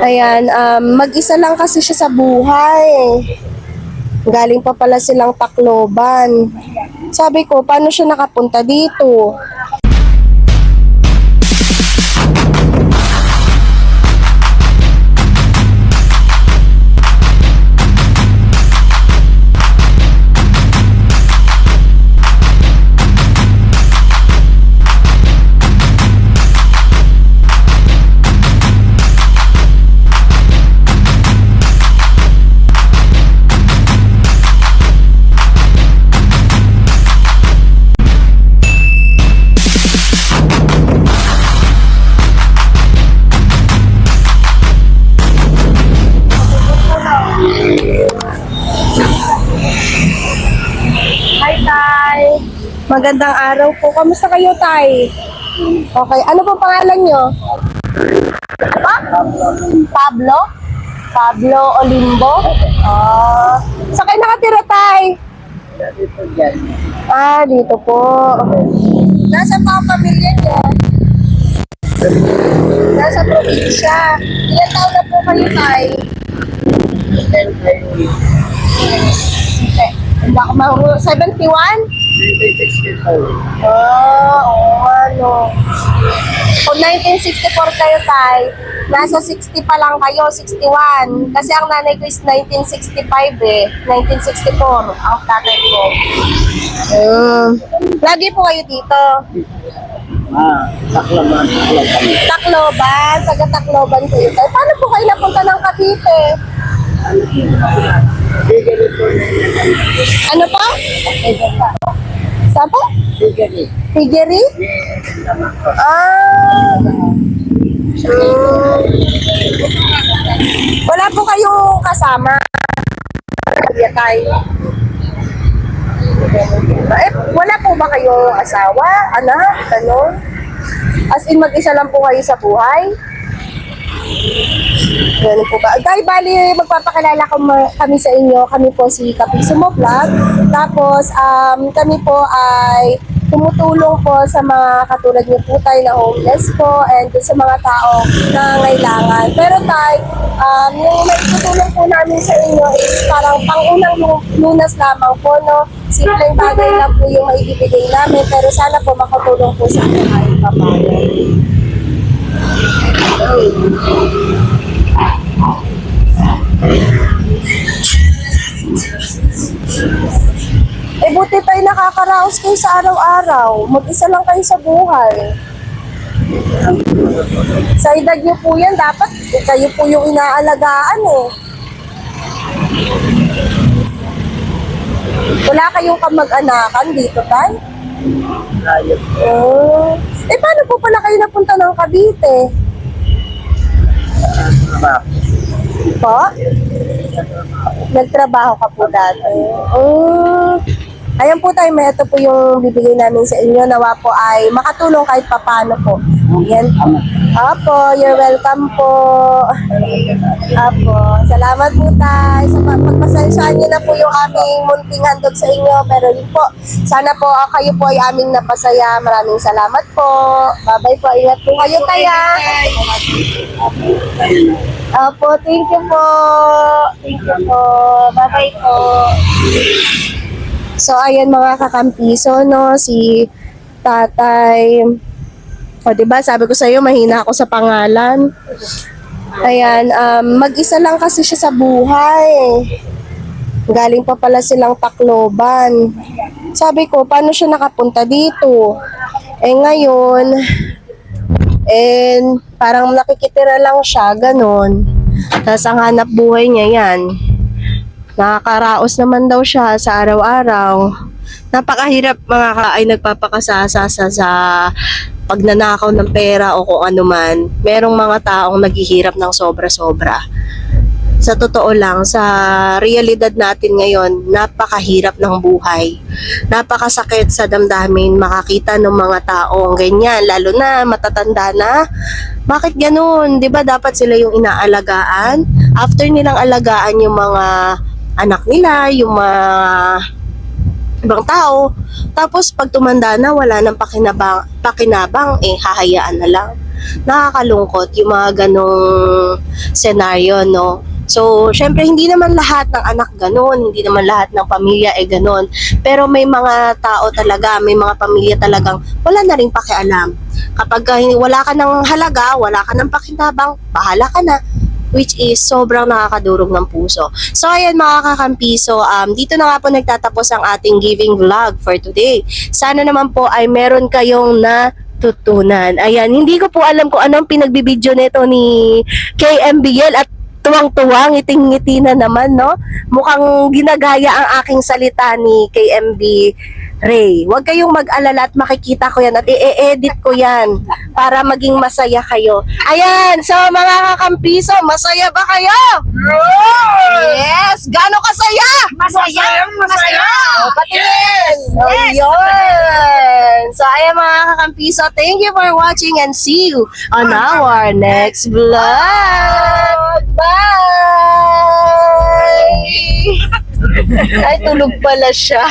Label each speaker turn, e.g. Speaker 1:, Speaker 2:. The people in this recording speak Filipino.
Speaker 1: Ayan, mag-isa lang kasi siya sa buhay. Galing pa pala silang Tacloban. Sabi ko, paano siya nakapunta dito? Hi, Tay. Magandang araw po. Kamusta kayo, Tay? Okay. Ano po pangalan nyo? Pa? Pablo? Pablo Olimbo? Saan kayo nakatira, Tay? Dito po. Nasa pa ang pamilya nyo? Nasa probinsya. Ilan taon na po kayo, Tay? Hindi ako mahuro. 71? Oo, ano. Kung 1964 kayo, Tay, nasa 60 pa lang kayo, 61. Kasi ang nanay ko is 1965 eh. 1964, ang tatay ko. Lagi po kayo dito.
Speaker 2: Tacloban.
Speaker 1: Tacloban, taga Tacloban kayo, Tay. Paano po kayo napunta ng Cavite? Ano po? Saan po? Piggery? Wala po kayong kasama? Wala po ba kayong asawa, anak, gano'n? As in, mag-isa lang po kayo sa buhay? Ganun po ba? Guys, bali, magpapakilala kami sa inyo. Kami po si Kapisumo Vlog. Tapos, kami po ay tumutulong po sa mga katulad niyo po tayo na homeless po and sa mga tao na ngailangan. Pero tayo, yung maitutulong po namin sa inyo is parang pangunang lunas lamang po, no? Simpleng bagay lang po yung maibibigay namin, pero sana po makatulong po sa akin kahit papaano. Buti tayo nakakaraos kayo sa araw-araw. Mag-isa lang kayo sa buhay. Sa edad niyo po yan, dapat kayo po yung inaalagaan eh. Wala kayong kamag-anakan dito, Tay? Paano po pala kayo napunta ng Cavite? Po? Nagtrabaho ka po dati. Ayan po tayo, may ito po yung bibigay namin sa inyo. Nawa po ay makatulong kahit papano po. Yan. Apo, you're welcome po. Apo, salamat po tayo. Pagpasensyahan niyo na po yung aming munting handog sa inyo. Pero yun po, sana po kayo po ay aming napasaya. Maraming salamat po. Bye-bye po. Ingat po kayo, Taya. Apo, thank you po. Thank you po. Bye-bye po. So, ayan mga kakampiso, no, si Tatay. O, diba, sabi ko sa'yo, mahina ako sa pangalan. Ayan, mag-isa lang kasi siya sa buhay. Galing pa pala silang Tacloban. Sabi ko, paano siya nakapunta dito? Ngayon, parang nakikitira lang siya, ganun. Tapos ang hanap buhay niya yan. Nakakaraos naman daw siya sa araw-araw. Napakahirap mga ay nagpapakasasa sa pagnanakaw ng pera o kung ano man. Merong mga taong naghihirap ng sobra-sobra. Sa totoo lang, sa realidad natin ngayon, napakahirap ng buhay. Napakasakit sa damdamin makakita ng mga taong ganyan, lalo na matatanda na. Bakit ganun? 'Di ba dapat sila yung inaalagaan? After nilang alagaan yung mga anak nila, yung mga ibang tao, tapos pag tumanda na, wala nang pakinabang, hahayaan na lang. nakakalungkot yung mga ganong senaryo, no? So, syempre, hindi naman lahat ng anak ganon, hindi naman lahat ng pamilya ganon. Pero may mga tao talaga, may mga pamilya talagang wala na rin pakialam. Kapag wala ka ng halaga, wala ka ng pakinabang, bahala ka na. Which is sobrang nakakadurog ng puso. So, ayan mga kakampiso, dito na nga po nagtatapos ang ating giving vlog for today. Sana naman po ay meron kayong natutunan. Ayan, hindi ko po alam kung anong pinagbibideo nito ni KMBL at tuwang-tuwang, ngiting-ngiti na naman, no? Mukhang ginagaya ang aking salita ni KMB Ray. Huwag kayong mag-alala at makikita ko yan at i-edit ko yan para maging masaya kayo. Ayan, so mga kakampiso, masaya ba kayo? Yes! Gano'ng kasaya?
Speaker 2: Masaya!
Speaker 1: O, patingin! O, yun! So, ayan mga kakampiso, thank you for watching and see you on our next vlog! Bye! Ay, tulog pala siya.